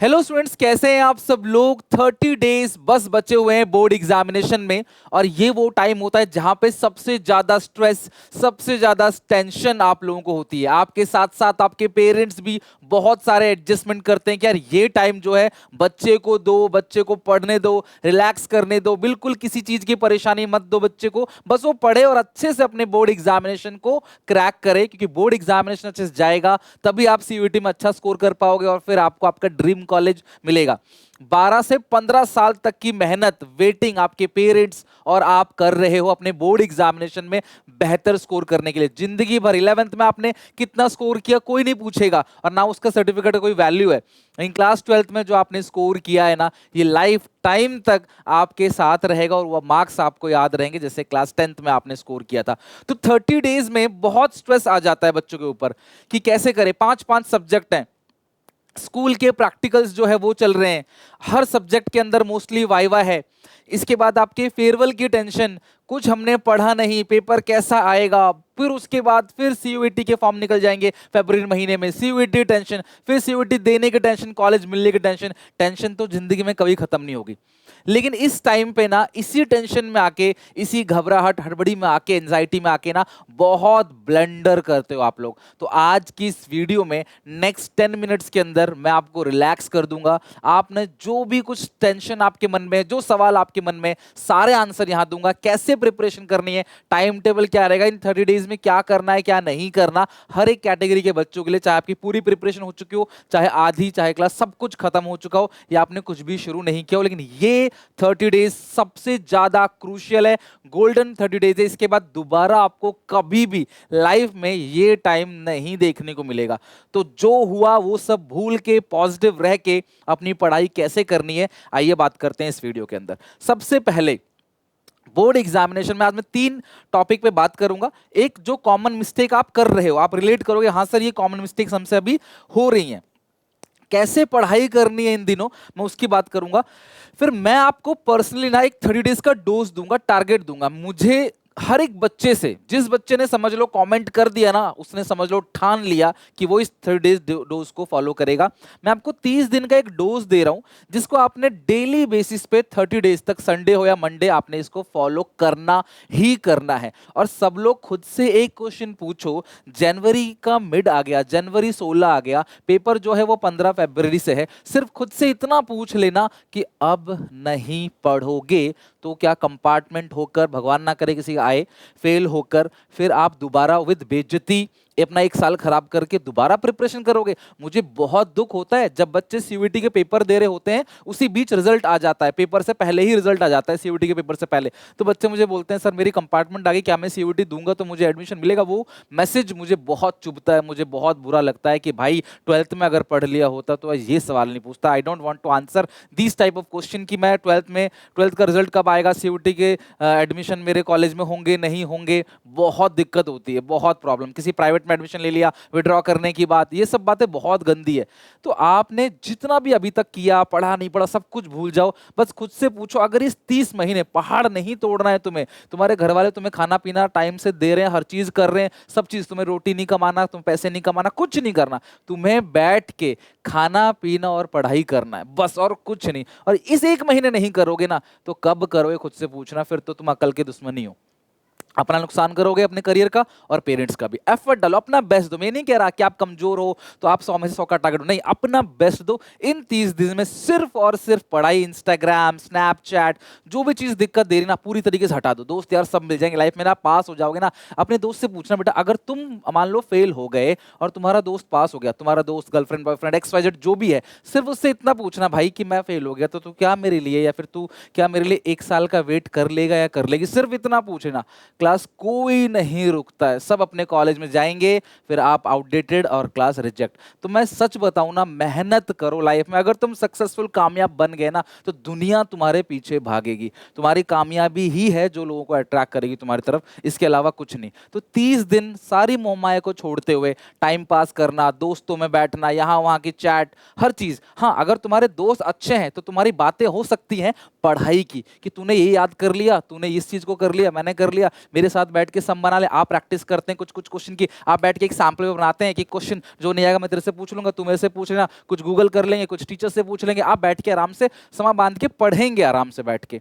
Hello students, कैसे हैं आप सब लोग। 30 डेज बस बचे हुए हैं बोर्ड एग्जामिनेशन में। और ये वो टाइम होता है जहां पे सबसे ज्यादा स्ट्रेस, सबसे ज्यादा टेंशन आप लोगों को होती है। आपके साथ साथ आपके पेरेंट्स भी बहुत सारे एडजस्टमेंट करते हैं कि यार ये टाइम जो है बच्चे को दो, बच्चे को पढ़ने दो, रिलैक्स करने दो, बिल्कुल किसी चीज की परेशानी मत दो बच्चे को, बस वो पढ़े और अच्छे से अपने बोर्ड एग्जामिनेशन को क्रैक करे। क्योंकि बोर्ड एग्जामिनेशन अच्छे से जाएगा तभी आप सीयूईटी में अच्छा स्कोर कर पाओगे और फिर आपको आपका ड्रीम कॉलेज मिलेगा। 12 से 15 साल तक की मेहनत, वेटिंग आपके पेरेंट्स और आप कर रहे हो अपने बोर्ड एग्जामिनेशन में बेहतर स्कोर करने के लिए। जिंदगी भर 11th में आपने कितना स्कोर किया कोई नहीं पूछेगा और ना उसका सर्टिफिकेट कोई वैल्यू है। लेकिन क्लास 12th में जो आपने स्कोर किया है ना, ये लाइफ टाइम तक आपके साथ रहेगा और वो मार्क्स आपको याद रहेंगे जैसे क्लास 10th में आपने स्कोर किया था। तो 30 डेज में बहुत स्ट्रेस आ जाता है बच्चों के ऊपर कि कैसे करें। 5-5 सब्जेक्ट हैं, स्कूल के प्रैक्टिकल्स जो है वो चल रहे हैं, हर सब्जेक्ट के अंदर मोस्टली वाइवा है। इसके बाद आपके फेयरवेल की टेंशन, कुछ हमने पढ़ा नहीं, पेपर कैसा आएगा। फिर उसके बाद फिर सीयूईटी के फॉर्म निकल जाएंगे फरवरी महीने में, सीयूईटी टेंशन, फिर सीयूईटी देने की टेंशन, कॉलेज मिलने की टेंशन। टेंशन तो जिंदगी में कभी खत्म नहीं होगी। लेकिन इस टाइम पे ना, इसी टेंशन में आके, इसी घबराहट हड़बड़ी में आके, एंजाइटी में आके ना बहुत ब्लंडर करते हो आप लोग। तो आज की इस वीडियो में नेक्स्ट 10 मिनट्स के अंदर मैं आपको रिलैक्स कर दूंगा। आपने जो भी कुछ टेंशन आपके मन में, जो सवाल आपके मन में, सारे आंसर यहां दूंगा। कैसे प्रिपरेशन करनी है, टाइम टेबल क्या रहेगा, इन 30 डेज में क्या करना है क्या नहीं करना, हर एक कैटेगरी के बच्चों के लिए, चाहे आपकी पूरी प्रिपरेशन हो चुकी हो, चाहे आधी, चाहे क्लास सब कुछ खत्म हो चुका हो, या आपने कुछ भी शुरू नहीं किया हो। लेकिन ये 30 डेज सबसे ज्यादा क्रूशियल है, गोल्डन 30 डेज है। इसके बाद दोबारा आपको कभी भी लाइफ में ये टाइम नहीं देखने को मिलेगा। तो जो हुआ वो सब भूल के, पॉजिटिव रह के अपनी पढ़ाई कैसे करनी है, आइए बात करते हैं इस वीडियो के अंदर। सबसे पहले बोर्ड एग्जामिनेशन में आज मैं 3 टॉपिक पे बात करूंगा। एक, जो कॉमन मिस्टेक आप कर रहे हो, आप रिलेट करोगे हाँ सर ये कॉमन मिस्टेक्स हमसे अभी हो रही हैं, कैसे पढ़ाई करनी है इन दिनों, मैं उसकी बात करूंगा। फिर मैं आपको पर्सनली ना एक 30 डेज का डोज दूंगा, टारगेट दूंगा। मुझे हर एक बच्चे से, जिस बच्चे ने समझ लो कमेंट कर दिया ना, उसने समझ लो ठान लिया कि वो इस 30 डेज डोज को फॉलो करेगा। मैं आपको 30 दिन का एक डोज दे रहा हूं जिसको आपने डेली बेसिस पे 30 डेज तक, संडे हो या मंडे, आपने इसको फॉलो करना ही करना है। और सब लोग खुद से एक क्वेश्चन पूछो, जनवरी का मिड आ गया, जनवरी 16 आ गया, पेपर जो है वो 15 फरवरी से है, सिर्फ खुद से इतना पूछ लेना कि अब नहीं पढ़ोगे तो क्या कंपार्टमेंट होकर, भगवान ना करे किसी का आए, फेल होकर फिर आप दोबारा विद बेइज्जती अपना 1 साल खराब करके दोबारा प्रिपरेशन करोगे। मुझे बहुत दुख होता है जब बच्चे सीयूईटी के पेपर दे रहे होते हैं, उसी बीच रिजल्ट आ जाता है, पेपर से पहले ही रिजल्ट आ जाता है, सीयूईटी के पेपर से पहले। तो बच्चे मुझे बोलते हैं सर मेरी कंपार्टमेंट आ गई, क्या मैं सीयूईटी दूंगा तो मुझे एडमिशन मिलेगा। वो मैसेज मुझे बहुत चुभता है, मुझे बहुत बुरा लगता है कि भाई 12th में अगर पढ़ लिया होता तो ये सवाल नहीं पूछता। I don't want to answer this type of question कि मैं 12th का रिजल्ट कब आएगा, सीयूईटी के एडमिशन मेरे कॉलेज में होंगे नहीं होंगे। बहुत दिक्कत होती है, बहुत प्रॉब्लम। किसी प्राइवेट में एडमिशन ले लिया, विड्रॉ करने की बात, ये सब बातें बहुत गंदी है। तो आपने जितना भी अभी तक किया, पढ़ा नहीं पढ़ा, सब कुछ भूल जाओ। बस खुद से पूछो, अगर इस 30 महीने पहाड़ नहीं तोड़ना है तुम्हें, तुम्हारे घर वाले तुम्हें खाना पीना टाइम से दे रहे हैं, हर चीज कर रहे हैं, सब चीज, तुम्हें रोटी नहीं कमाना, तुम पैसे नहीं कमाना, कुछ नहीं करना, तुम्हें बैठ के खाना पीना और पढ़ाई करना है बस, और कुछ नहीं। और इस 1 महीने नहीं करोगे ना तो कब करोगे खुद से पूछना, फिर तो तुम अकल के दुश्मन ही हो। अपना नुकसान करोगे, अपने करियर का और पेरेंट्स का भी। एफर्ट डालो, अपना बेस्ट दो। मैं नहीं कह रहा कि आप कमजोर हो तो आप 100 में से 100 का टारगेट दो, नहीं, अपना बेस्ट दो। इन 30 दिन में सिर्फ और सिर्फ पढ़ाई, इंस्टाग्राम, स्नैपचैट, जो भी चीज दिक्कत दे रही ना पूरी तरीके से हटा दो। दोस्त यार सब मिल जाएंगे लाइफ में ना, पास हो जाओगे ना। अपने दोस्त से पूछना बेटा, अगर तुम मान लो फेल हो गए और तुम्हारा दोस्त पास हो गया, तुम्हारा दोस्त, गर्लफ्रेंड, बॉयफ्रेंड, XYZ जो भी है, सिर्फ उससे इतना पूछना भाई कि मैं फेल हो गया तो तू क्या मेरे लिए, या फिर तू क्या मेरे लिए 1 साल का वेट कर लेगा या कर लेगी, सिर्फ इतना पूछना। क्लास कोई नहीं रुकता है, सब अपने कॉलेज में जाएंगे, फिर आप आउटडेटेड और क्लास रिजेक्ट। तो मैं सच बताऊं ना, मेहनत करो लाइफ में। अगर तुम सक्सेसफुल, कामयाब बन गए ना तो दुनिया तुम्हारे पीछे भागेगी। तुम्हारी कामयाबी ही है जो लोगों को अट्रैक्ट करेगी तुम्हारी तरफ, इसके अलावा कुछ नहीं। तो 30 दिन सारी मोहमाया को छोड़ते हुए टाइम पास करना, दोस्तों में बैठना, यहाँ वहाँ की चैट, हर चीज। हाँ, अगर तुम्हारे दोस्त अच्छे हैं तो तुम्हारी बातें हो सकती हैं पढ़ाई की, कि तूने ये याद कर लिया, तूने इस चीज को कर लिया, मैंने कर लिया, मेरे साथ बैठ के सम बना ले, आप प्रैक्टिस करते हैं कुछ कुछ क्वेश्चन की, आप बैठ के एक सैम्पल पेपर बनाते हैं कि क्वेश्चन जो नहीं आएगा मैं तेरे से पूछ लूंगा, तू मेरे से पूछ लेना, कुछ गूगल कर लेंगे, कुछ टीचर से पूछ लेंगे, आप बैठ के आराम से समा बांध के पढ़ेंगे आराम से बैठ के।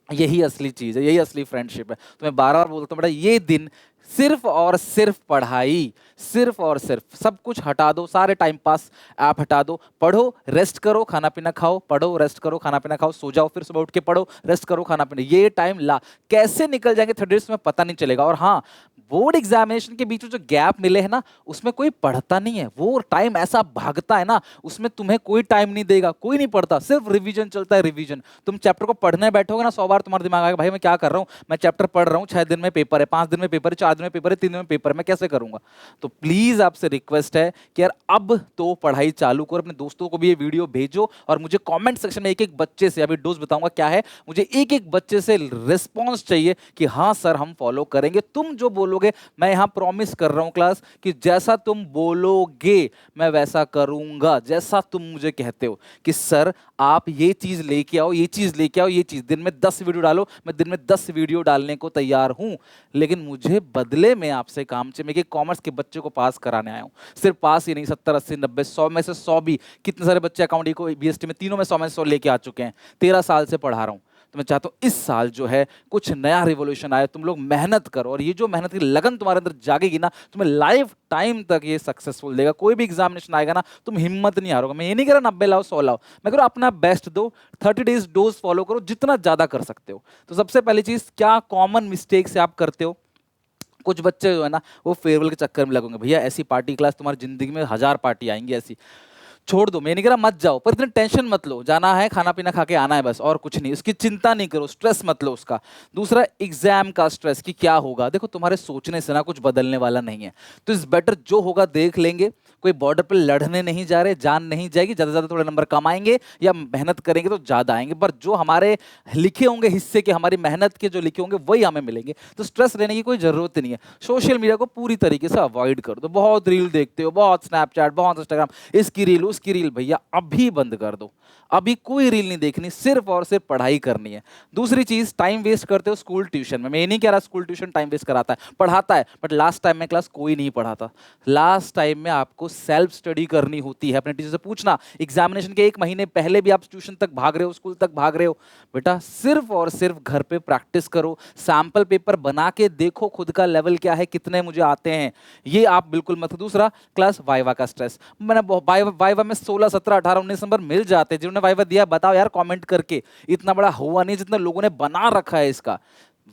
यही असली चीज है, यही असली फ्रेंडशिप है। तो मैं बार बार बोलता हूँ बेटा, ये दिन सिर्फ और सिर्फ पढ़ाई, सिर्फ और सिर्फ सब कुछ हटा दो, सारे टाइम पास ऐप हटा दो, पढ़ो, रेस्ट करो, खाना पीना खाओ, पढ़ो, रेस्ट करो, खाना पीना खाओ, सो जाओ, फिर सुबह उठ के पढ़ो, रेस्ट करो, खाना पीना। ये टाइम ला कैसे निकल जाएंगे 30 डेज में पता नहीं चलेगा। और हाँ, बोर्ड एग्जामिनेशन के बीच में जो गैप मिले हैं ना, उसमें कोई पढ़ता नहीं है, वो टाइम ऐसा भागता है ना, उसमें तुम्हें कोई टाइम नहीं देगा, कोई नहीं पढ़ता, सिर्फ रिवीजन चलता है, रिवीजन। तुम चैप्टर को पढ़ने बैठोगे ना, 100 बार तुम्हारा दिमाग आएगा भाई मैं क्या कर रहा हूँ, मैं चैप्टर पढ़ रहा हूँ, 6 दिन में पेपर है, 5 दिन में पेपर है, 4 दिन में पेपर है, 3 दिन में पेपर है, मैं कैसे करूंगा। तो प्लीज आपसे रिक्वेस्ट है कि यार अब तो पढ़ाई चालू करो, अपने दोस्तों को भी ये वीडियो भेजो, और मुझे कमेंट सेक्शन में एक एक बच्चे से, अभी डोज बताऊंगा क्या है, मुझे एक एक बच्चे से रिस्पॉन्स चाहिए कि हाँ सर हम फॉलो करेंगे। तुम जो बोलोगे, मैं यहां प्रॉमिस कर रहा हूं क्लास कि जैसा तुम बोलोगे मैं वैसा करूंगा, जैसा तुम मुझे कहते हो कि सर आप ये चीज लेके आओ, ये चीज लेके आओ, ये चीज दिन में 10 वीडियो डालो, मैं दिन में 10 वीडियो डालने को तैयार हूं, लेकिन मुझे बदले में आपसे काम चाहिए। मैं कॉमर्स के बच्चे को पास कराने आया हूं, सिर्फ पास ही नहीं, 70 80 90 100 में से 100 भी, कितने सारे बच्चे अकाउंटिंग को बीएसटी में तीनों में 100 में 100 लेके आ चुके हैं, 13 साल से पढ़ा रहा हूं। तो मैं चाहता हूं इस साल जो है कुछ नया रिवॉल्यूशन आए, तुम लोग मेहनत करो, और ये जो मेहनत की लगन तुम्हारे अंदर जागेगी ना, तुम्हें लाइफ टाइम तक ये सक्सेसफुल देगा। कोई भी एग्जामिनेशन आएगा ना, तुम हिम्मत नहीं हारोगे। मैं ये नहीं कह रहा 90 लाओ 100 लाओ, मैं कह रहा अपना बेस्ट दो, 30 डेज डोज फॉलो करो जितना ज्यादा कर सकते हो। तो सबसे पहली चीज, क्या कॉमन मिस्टेक से आप करते हो। कुछ बच्चे जो है ना, वो फेयरवेल के चक्कर में लगोगे, भैया ऐसी पार्टी क्लास तुम्हारी जिंदगी में 1000 पार्टी आएंगी ऐसी, छोड़ दो। मैं नहीं कह रहा मत जाओ, पर इतनी टेंशन मत लो, जाना है खाना पीना खा के आना है बस, और कुछ नहीं, उसकी चिंता नहीं करो, स्ट्रेस मत लो उसका। दूसरा, एग्जाम का स्ट्रेस कि क्या होगा। देखो तुम्हारे सोचने से ना कुछ बदलने वाला नहीं है, तो इस बेटर जो होगा देख लेंगे। कोई बॉर्डर पे लड़ने नहीं जा रहे, जान नहीं जाएगी, ज्यादा से ज्यादा थोड़े नंबर कम आएंगे, या मेहनत करेंगे तो ज्यादा आएंगे, पर जो हमारे लिखे होंगे हिस्से के, हमारी मेहनत के जो लिखे होंगे वही हमें मिलेंगे। तो स्ट्रेस लेने की कोई जरूरत नहीं है। सोशल मीडिया को पूरी तरीके से अवॉइड कर दो। बहुत रील देखते हो, बहुत स्नैपचैट, बहुत इंस्टाग्राम, इसकी रील उसकी रील, भैया अभी बंद कर दो, अभी कोई रील नहीं देखनी, सिर्फ और सिर्फ पढ़ाई करनी है। दूसरी चीज, टाइम वेस्ट करते हो स्कूल ट्यूशन में। मैं ये नहीं कह रहा स्कूल ट्यूशन टाइम वेस्ट कराता है, पढ़ाता है, बट लास्ट टाइम में क्लास कोई नहीं पढ़ाता। लास्ट टाइम में आपको सेल्फ स्टडी करनी होती है। अपने टीचर से पूछना, एग्जामिनेशन के 1 महीने पहले भी आप ट्यूशन तक भाग रहे हो, स्कूल तक भाग रहे हो, बेटा सिर्फ और सिर्फ घर पे प्रैक्टिस करो, सैंपल पेपर बना के देखो खुद का लेवल क्या है, कितने मुझे आते हैं, ये आप बिल्कुल मत। दूसरा, क्लास वाइवा का स्ट्रेस। मैंने वाइवा में 16 17 18 19 नंबर मिल जाते हैं। जिन्होंने वाइवा दिया बताओ यार कमेंट करके, इतना बड़ा हुआ नहीं जितना लोगों ने बना रखा है इसका।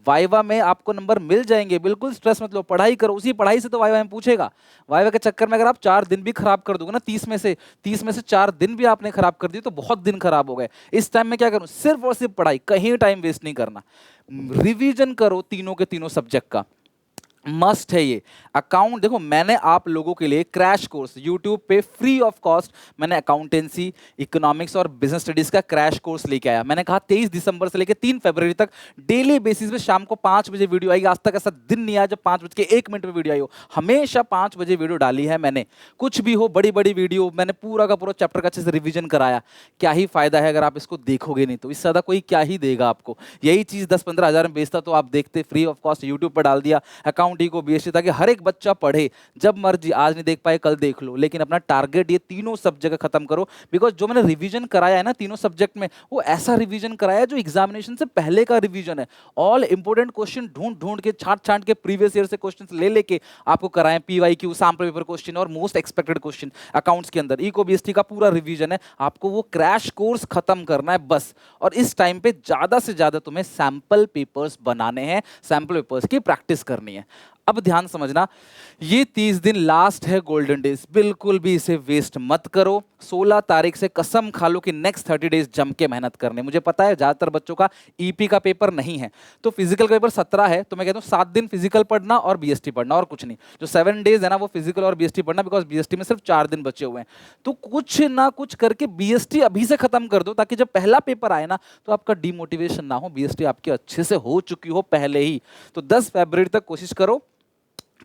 वाइवा में आपको नंबर मिल जाएंगे, बिल्कुल स्ट्रेस मत लो, पढ़ाई करो, उसी पढ़ाई से तो वाइवा में पूछेगा। वाइवा के चक्कर में अगर आप 4 दिन भी खराब कर दोगे ना, 30 में से 4 दिन भी आपने खराब कर दिए तो बहुत दिन खराब हो गए। इस टाइम में क्या करूं, सिर्फ और सिर्फ पढ़ाई, कहीं टाइम वेस्ट नहीं करना। रिवीजन करो तीनों के तीनों सब्जेक्ट का, मस्ट है ये। अकाउंट देखो, मैंने आप लोगों के लिए क्रैश कोर्स यूट्यूब पे फ्री ऑफ कॉस्ट, मैंने अकाउंटेंसी, इकोनॉमिक्स और बिजनेस स्टडीज का क्रैश कोर्स लेके आया। मैंने कहा 23 दिसंबर से लेकर 3 फरवरी तक डेली बेसिस पे शाम को 5 बजे वीडियो आएगी। आज तक ऐसा दिन नहीं आया जब 5:01 पे वीडियो आई हो, हमेशा 5 बजे वीडियो डाली है मैंने। कुछ भी हो, बड़ी बड़ी वीडियो, मैंने पूरा का पूरा चैप्टर का अच्छे से रिविजन कराया। क्या ही फायदा है अगर आप इसको देखोगे नहीं तो, इससे ज्यादा कोई क्या ही देगा आपको। यही चीज 10-15 हज़ार में बेचता तो आप देखते, फ्री ऑफ कॉस्ट यूट्यूब पर डाल दिया, अकाउंटिंग को बीएसटी, ताकि हर एक बच्चा पढ़े जब मर्जी। आज नहीं देख पाए कल देख लो, लेकिन अपना टारगेट ये तीनों सब्जेक्ट खत्म करो। बिकॉज जो मैंने रिवीजन कराया है ना तीनों सब्जेक्ट में, वो ऐसा रिवीजन कराया जो एग्जामिनेशन से पहले का रिवीजन है। ऑल इंपोर्टेंट क्वेश्चन ढूंढ ढूंढ के, छांट छांट के, प्रीवियस ईयर से क्वेश्चन ले लेके आपको कराएं। पीवाईक्यू, सैंपल पेपर क्वेश्चन और मोस्ट एक्सपेक्टेड क्वेश्चन अकाउंट्स के अंदर, इको बीएसटी का पूरा रिवीजन है। आपको वो क्रैश कोर्स खत्म करना है बस। और इस टाइम पे ज्यादा से ज्यादा तुम्हें सैंपल पेपर्स बनाने हैं, सैंपल पेपर्स की प्रैक्टिस करनी है। अब ध्यान समझना, ये 30 दिन लास्ट है, गोल्डन डेज, बिल्कुल भी इसे वेस्ट मत करो। 16 तारीख से कसम खा लो कि नेक्स्ट 30 डेज जम के मेहनत करने। मुझे पता है ज्यादातर बच्चों का ईपी का पेपर नहीं है, तो फिजिकल का पेपर 17 है, तो मैं कहता हूँ 7 दिन फिजिकल पढ़ना और बीएसटी पढ़ना, और कुछ नहीं। जो 7 डेज है ना, वो फिजिकल और बीएसटी पढ़ना, बिकॉज बीएसटी में सिर्फ 4 दिन बचे हुए हैं। तो कुछ ना कुछ करके बीएसटी अभी से खत्म कर दो, ताकि जब पहला पेपर आए ना तो आपका डिमोटिवेशन ना हो, बीएसटी आपकी अच्छे से हो चुकी हो पहले ही। तो 10 फरवरी तक कोशिश करो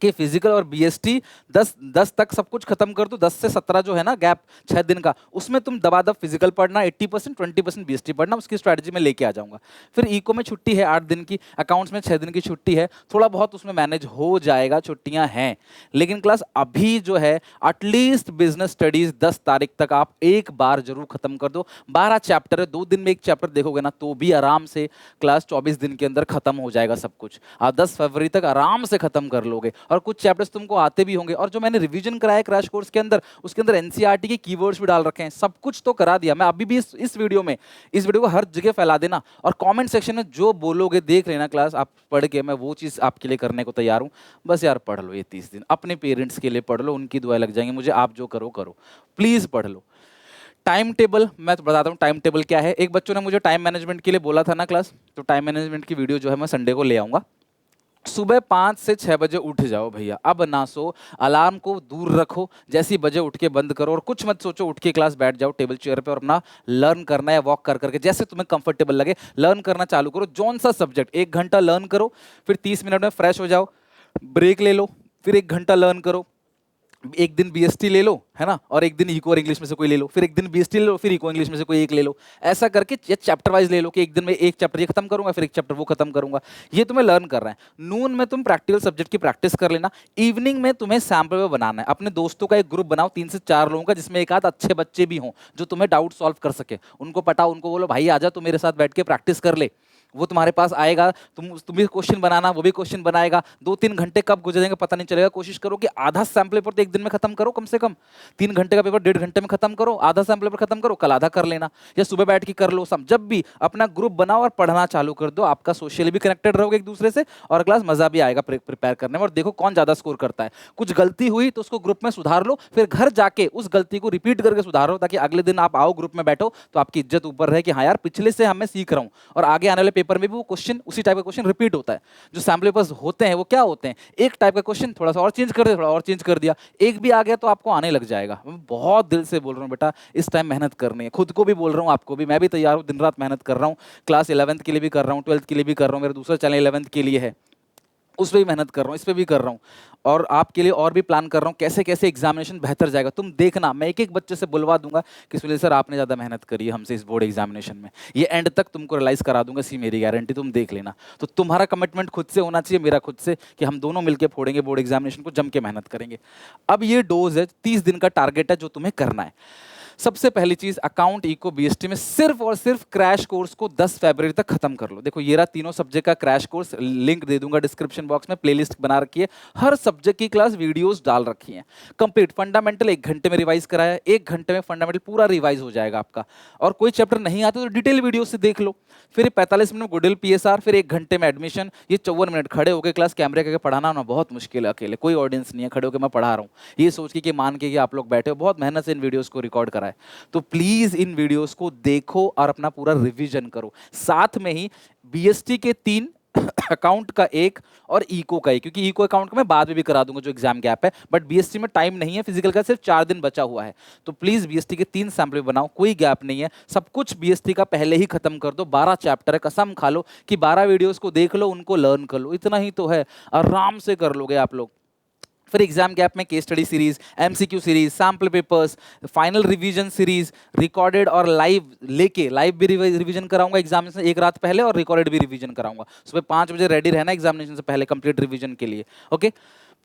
कि फिजिकल और बीएसटी 10 तक सब कुछ खत्म कर दो, 10 से 17 जो है ना गैप 6 दिन का, उसमें तुम दबादब फिजिकल पढ़ना 80%, 20% बीएसटी पढ़ना, उसकी स्ट्रैटेजी में लेके आ जाऊंगा। फिर इको में छुट्टी है 8 दिन की, अकाउंट्स में 6 दिन की छुट्टी है, थोड़ा बहुत उसमें मैनेज हो जाएगा, छुट्टियां हैं। लेकिन क्लास अभी जो है एटलीस्ट बिजनेस स्टडीज 10 तारीख तक आप एक बार जरूर खत्म कर दो। 12 चैप्टर है, 2 दिन में एक चैप्टर देखोगे ना तो भी आराम से क्लास 24 दिन के अंदर खत्म हो जाएगा सब कुछ। आप 10 फरवरी तक आराम से खत्म कर लोगे, और कुछ चैप्टर्स तुमको आते भी होंगे। और जो मैंने रिवीजन कराया क्रैश कोर्स के अंदर, उसके अंदर एनसीईआरटी के कीवर्ड्स भी डाल रखे हैं, सब कुछ तो करा दिया मैं। अभी भी इस वीडियो में, इस वीडियो को हर जगह फैला देना, और कमेंट सेक्शन में जो बोलोगे देख लेना क्लास, आप पढ़ के मैं वो चीज़ आपके लिए करने को तैयार हूँ। बस यार पढ़ लो ये 30 दिन, अपने पेरेंट्स के लिए पढ़ लो, उनकी दुआ लग जाएंगी मुझे, आप जो करो करो, प्लीज़ पढ़ लो। टाइम टेबल मैं तो बताता हूँ, टाइम टेबल क्या है। एक बच्चों ने मुझे टाइम मैनेजमेंट के लिए बोला था ना क्लास, तो टाइम मैनेजमेंट की वीडियो जो है मैं संडे को ले आऊँगा। सुबह 5 से 6 बजे उठ जाओ भैया, अब ना सो, अलार्म को दूर रखो, जैसी बजे उठ के बंद करो, और कुछ मत सोचो, उठ के क्लास बैठ जाओ टेबल चेयर पे और अपना लर्न करना है, वॉक कर करके जैसे तुम्हें कंफर्टेबल लगे लर्न करना चालू करो। जौन सा सब्जेक्ट 1 घंटा लर्न करो, फिर 30 मिनट में फ्रेश हो जाओ, ब्रेक ले लो, फिर 1 घंटा लर्न करो, एक दिन बीएसटी ले लो, है ना, और एक दिन इको और इंग्लिश में से कोई ले लो, फिर एक दिन बीएसटी ले लो, फिर इको इंग्लिश में से कोई एक ले लो। ऐसा करके ये चैप्टर वाइज ले लो कि एक दिन में एक चैप्टर ये खत्म करूंगा, फिर एक चैप्टर वो खत्म करूंगा। ये तुम्हें लर्न कर रहा है। नून में तुम प्रैक्टिकल सब्जेक्ट की प्रैक्टिस कर लेना। इवनिंग में तुम्हें सैम्पल पेपर बनाना है। अपने दोस्तों का एक ग्रुप बनाओ 3 से 4 लोगों का, जिसमें एक आध अच्छे बच्चे भी हों जो तुम्हें डाउट सॉल्व कर सके। उनको पटाओ, उनको बोलो भाई आजा तू मेरे साथ बैठ के प्रैक्टिस कर ले। वो तुम्हारे पास आएगा, तुम भी क्वेश्चन बनाना, वो भी क्वेश्चन बनाएगा। 2-3 घंटे कब गुजर जाएंगे पता नहीं चलेगा। कोशिश करो कि आधा सैम्पल पेपर तो एक दिन में खत्म करो, कम से कम 3 घंटे का पेपर 1.5 घंटे में खत्म करो, आधा सैम्पल पेपर खत्म करो, कल आधा कर लेना, या सुबह बैठ के कर लो। जब भी अपना ग्रुप बनाओ और पढ़ना चालू कर दो, आपका सोशली भी कनेक्टेड रहोगे एक दूसरे से, और क्लास मजा भी आएगा प्रिपेयर करने में। और देखो कौन ज्यादा स्कोर करता है। कुछ गलती हुई तो उसको ग्रुप में सुधार लो, फिर घर जाके उस गलती को रिपीट करके सुधारो, ताकि अगले दिन आप आओ ग्रुप में बैठो तो आपकी इज्जत ऊपर रहे कि हाँ यार पिछले से हमें सीख रहा हूँ, और आगे आने वाले पेपर में भी वो क्वेश्चन उसी टाइप का क्वेश्चन रिपीट होता है। जो सैम्पल पेपर्स होते हैं वो क्या होते हैं, एक टाइप का क्वेश्चन थोड़ा सा और चेंज कर दिया, थोड़ा और चेंज कर दिया, एक भी आ गया तो आपको आने लग जाएगा। मैं बहुत दिल से बोल रहा हूँ बेटा, इस टाइम मेहनत करनी है। खुद को भी बोल रहा हूँ, आपको भी, मैं भी तैयार हूँ, दिन रात मेहनत कर रहा हूँ। क्लास 11th के लिए भी कर रहा हूँ, 12th के लिए भी कर रहा हूँ, मेरा दूसरा चैनल 11th के लिए है, उस पर भी मेहनत कर रहा हूँ, इस पर भी कर रहा हूँ, और आपके लिए और भी प्लान कर रहा हूँ कैसे कैसे एग्जामिनेशन बेहतर जाएगा। तुम देखना, मैं एक एक बच्चे से बुलवा दूंगा कि सुनील सर आपने ज़्यादा मेहनत करी है हमसे इस बोर्ड एग्जामिनेशन में, ये एंड तक तुमको रियलाइज करा दूंगा, सी मेरी गारंटी, तुम देख लेना। तो तुम्हारा कमिटमेंट खुद से होना चाहिए, मेरा खुद से, कि हम दोनों मिलकर फोड़ेंगे बोर्ड एग्जामिनेशन को, जम के मेहनत करेंगे। अब ये डोज है, 30 दिन का टारगेट है जो तुम्हें करना है। सबसे पहली चीज, अकाउंट इको बीएसटी में सिर्फ और सिर्फ क्रैश कोर्स को 10 फरवरी तक खत्म कर लो। देखो ये रहा तीनों सब्जेक्ट का क्रैश कोर्स, लिंक दे दूंगा डिस्क्रिप्शन बॉक्स में, प्लेलिस्ट बना रखी है, हर सब्जेक्ट की क्लास वीडियोस डाल रखी हैं। कंप्लीट फंडामेंटल 1 घंटे में रिवाइज कराया, 1 घंटे में फंडामेंटल पूरा रिवाइज हो जाएगा आपका। और कोई चैप्टर नहीं आते तो डिटेल वीडियो से देख लो। फिर 45 मिनट गुडिल पीएसआर, फिर 1 घंटे में एडमिशन। ये 54 मिनट खड़े होकर क्लास कैमरे करके पढ़ाना ना बहुत मुश्किल है, अकेले कोई ऑडियंस नहीं है, खड़े होकर मैं पढ़ा रहा हूँ, ये सोच के कि मान के कि आप लोग बैठे हो, बहुत मेहनत से इन वीडियोस को रिकॉर्ड करा है। तो प्लीज इन वीडियोस को देखो और अपना पूरा रिवीजन करो। साथ में ही बीएसटी के 3, अकाउंट का 1 और इको का 1, क्योंकि इको अकाउंट का मैं बाद में भी करा दूंगा जो एग्जाम गैप है, बट बीएसटी में टाइम नहीं है, फिजिकल का सिर्फ 4 दिन बचा हुआ है। तो प्लीज बीएसटी के 3 सैंपल बनाओ, कोई गैप नहीं है, सब कुछ बीएसटी का पहले ही खत्म कर दो। 12 चैप्टर है, कसम खा लो कि 12 वीडियोस को देख लो, उनको लर्न कर लो, इतना ही तो है, आराम से कर लोगे आप लोग। फिर एग्जाम गैप में case study series, MCQ series, sample papers, final revision series, recorded और लाइव लेके, लाइव भी रिवीजन कराऊंगा एग्जामिनेशन एक रात पहले, और रिकॉर्डेड भी रिवीजन कराऊंगा। सुबह 5 बजे रेडी रहना एग्जामिनेशन से पहले कंप्लीट रिवीजन के लिए। ओके,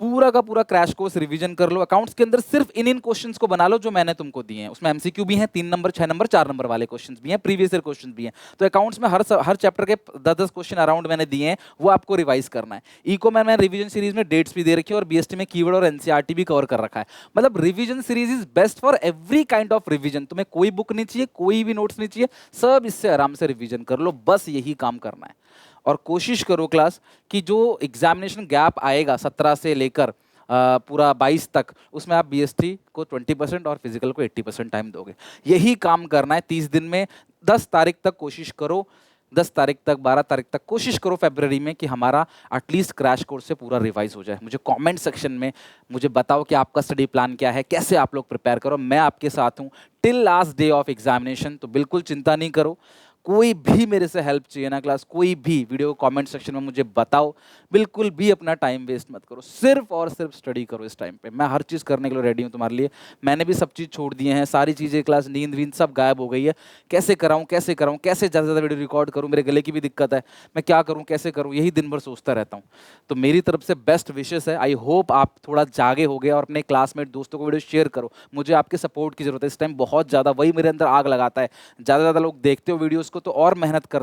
पूरा का पूरा क्रैश कोर्स रिवीजन कर लो। अकाउंट्स के अंदर सिर्फ इन क्वेश्चंस को बना लो जो मैंने तुमको दिए हैं। उसमें एमसीक्यू भी हैं, 3 नंबर, 6 नंबर, 4 नंबर वाले क्वेश्चंस भी हैं, प्रीवियस ईयर क्वेश्चंस भी हैं। तो अकाउंट्स में हर चैप्टर के 10-10 क्वेश्चन अराउंड मैंने दिए हैं, वो आपको रिवाइज करना है। इको में मैं रिवीजन सीरीज में डेट्स भी दे रखी है, और बीएसटी में कीवर्ड और एनसीईआरटी भी कवर कर रखा है। मतलब revision series is best for every kind of revision. तुम्हें कोई बुक नहीं चाहिए, कोई भी नोट्स नहीं चाहिए, सब इससे आराम से रिवीजन कर लो, बस यही काम करना है। और कोशिश करो क्लास कि जो एग्जामिनेशन गैप आएगा 17 से लेकर पूरा 22 तक, उसमें आप बीएसटी को 20% और फिजिकल को 80% टाइम दोगे। यही काम करना है 30 दिन में। 10 तारीख तक कोशिश करो, 10 तारीख तक, 12 तारीख तक कोशिश करो फरवरी में कि हमारा एटलीस्ट क्रैश कोर्स से पूरा रिवाइज हो जाए। मुझे कमेंट सेक्शन में मुझे बताओ कि आपका स्टडी प्लान क्या है, कैसे आप लोग प्रिपेयर करो, मैं आपके साथ हूँ till last day of examination. तो बिल्कुल चिंता नहीं करो, कोई भी मेरे से हेल्प चाहिए ना क्लास, कोई भी, वीडियो कमेंट सेक्शन में मुझे बताओ। बिल्कुल भी अपना टाइम वेस्ट मत करो, सिर्फ और सिर्फ स्टडी करो इस टाइम पे। मैं हर चीज़ करने के लिए रेडी हूँ तुम्हारे लिए। मैंने भी सब चीज़ छोड़ दिए हैं, सारी चीज़ें क्लास, नींद वींद सब गायब हो गई है। कैसे कराऊँ कैसे कराऊँ, कैसे ज़्यादा से ज़्यादा वीडियो रिकॉर्ड करूँ, मेरे गले की भी दिक्कत है, मैं क्या करूँ कैसे करूँ, यही दिन भर सोचता रहता हूँ। तो मेरी तरफ से बेस्ट विशेस है। आई होप आप थोड़ा जागे हो गए और अपने क्लासमेट दोस्तों को वीडियो शेयर करो। मुझे आपके सपोर्ट की जरूरत है इस टाइम बहुत ज़्यादा, वही मेरे अंदर आग लगाता है। ज़्यादा से ज़्यादा लोग देखते हो वीडियोस को तो और मेहनत कर,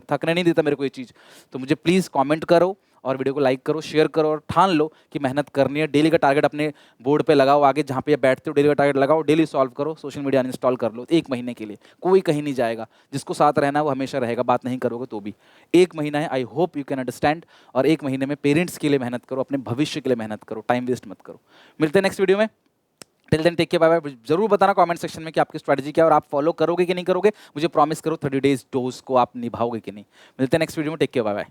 थकने नहीं देता मेरे को ये चीज़। तो मुझे प्लीज़ कमेंट करो और वीडियो को लाइक करो, शेयर करो और ठान लो कि मेहनत करनी है। डेली का टारगेट अपने बोर्ड पे लगाओ, आगे जहाँ पे बैठते हो डेली का टारगेट लगाओ, डेली सॉल्व करो, सोशल मीडिया अनइंस्टॉल कर लो 1 महीने के लिए। कोई कहीं नहीं जाएगा, जिसको साथ रहना है वो हमेशा रहेगा, बात नहीं करोगे तो भी। 1 महीना है, I hope you can understand. और 1 महीने में पेरेंट्स के लिए मेहनत करो, अपने भविष्य के लिए मेहनत करो, टाइम वेस्ट मत करो। मिलते हैं नेक्स्ट वीडियो में। Till then take care, bye bye. जरूर बताना कमेंट सेक्शन में कि आपकी स्ट्रेटजी क्या है और आप फॉलो करोगे कि नहीं करोगे। मुझे प्रॉमिस करो 30 डेज डोज को आप निभाओगे कि नहीं। मिलते हैं नेक्स्ट वीडियो में, टेक केयर, बाय बाय।